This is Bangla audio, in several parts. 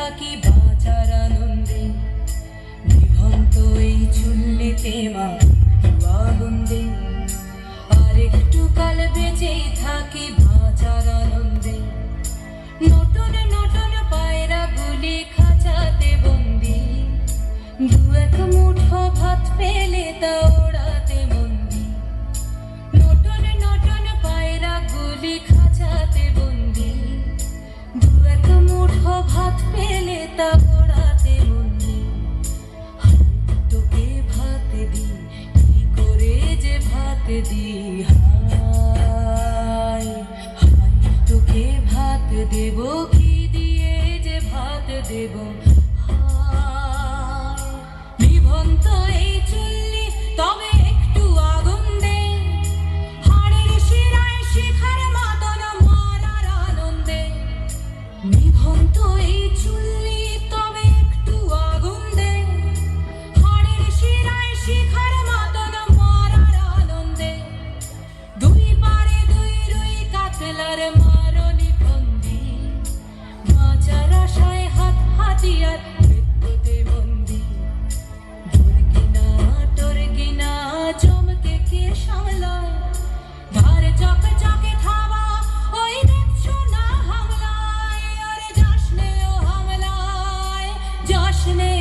থাকি বাঁচার আনন্দে, নিভন্ত এই চুল্লিতে মা আগুন্দে, আর একটু কাল বেঁচেই থাকি বাঁচার আনন্দে। নতুন নতুন পায়রা গুলি খাঁচাতে বন্দি, দু এক মুঠো ভাত পেলে তা ওড়াতে মন্দি। নতুন নতুন পায়রা গুলি খাঁচাতে বন্দি, দু এক মুঠো ভাত পেলে তা ওড়াতে মন্দি। তোকে ভাত দি, কি করে যে ভাত দি, হায় হায় তোকে ভাত দেব, কি দিয়ে যে ভাত দেব, হায়। নিভন্ত এই চুল্লি তবে একটু আগুন দে, হাড়ের শিরায় শিখার মাদন মারার আনন্দে। নিভন্ত এই চুল্লি তবে একটু আগুন দে, হাড়ের শিরায় শিখার মাদন মারার আনন্দে। দুই পারে দুই রুই কাতলার মারণি বন্দি, বাঁচার আশায় হাত হাতিয়ার মৃত্যুতে বন্দি। তোর গিনা চমকে কে সামলায়, ধার চকে চকে থাবা ওই দেখছো না হামলায়, আরে যাসনে ও হামলায় যাসনে।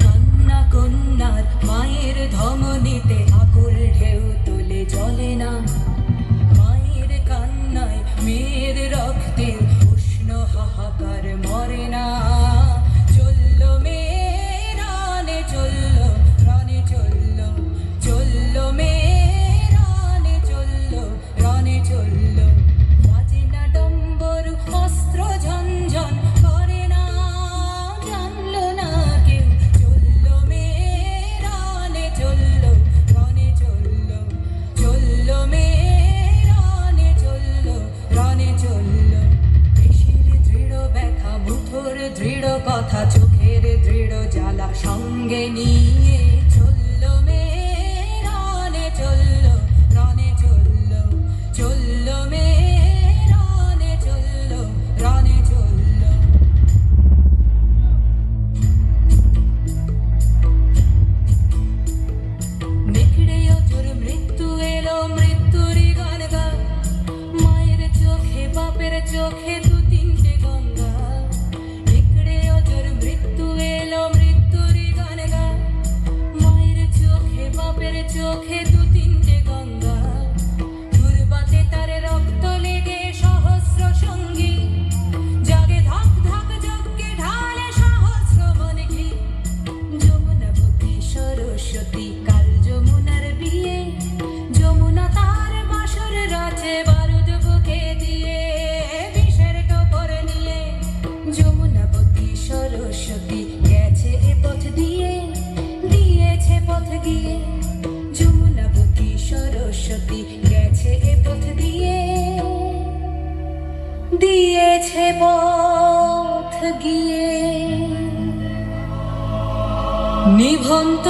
কান্না কন্যার মায়ের ধমনীতে আকুল ঢেউ তোলে জ্বলে না, মায়ের কান্নায় মেয়ের রক্তের উষ্ণ হাহাকার মরে না। চললো মেয়ে রানে চললো, রানে চললো, চললো মেয়ে রানে চললো, রানে চললো। বাজে না ডম্বরু অস্ত্র ঝনঝন করে না, জানলো না কেউ। চললো মেয়ে রানে চললো, রানে চললো, চললো মেয়ে রানে চললো, রানে চললো। পেশির দৃঢ় ব্যথা, মুঠোর দৃঢ় কথা, চোখের দৃঢ় জ্বালা সঙ্গে নিয়ে চললো মেয়ে রানে চললো, রানে চললো, চললো মেয়ে রানে চললো, রানে চললো। নেকড়ে অজর মৃত্যু এলো, মৃত্যুরই গান গা, মায়ের চোখে বাপের চোখে দু তিনটে গঙ্গা। নেকড়ে অজর মৃত্যু এলো, মৃত্যুরই গান গা, মায়ের চোখে বাপের চোখে দু তিনটে গঙ্গা। দুর্বাতে তার রক্ত লেগে সহস্র সঙ্গী, জাগে ধাক ধাক যজ্ঞে ঢালে সহস্র মন ঘি। যমুনা বুদ্ধি সরস্বতী কাল যমুনার বিয়ে, যমুনা তার বাসর রাছে বারুদ বুকে দিয়ে, বিষের টোপর নিয়ে। যমুনা বুদ্ধি সরস্বতী গেছে এ পথ দিয়ে, দিয়েছে পথ গিয়ে। যমুনা বুদ্ধি সরস্বতী গেছে এ পথ দিয়ে, দিয়েছে পথ গিয়ে। নিভন্ত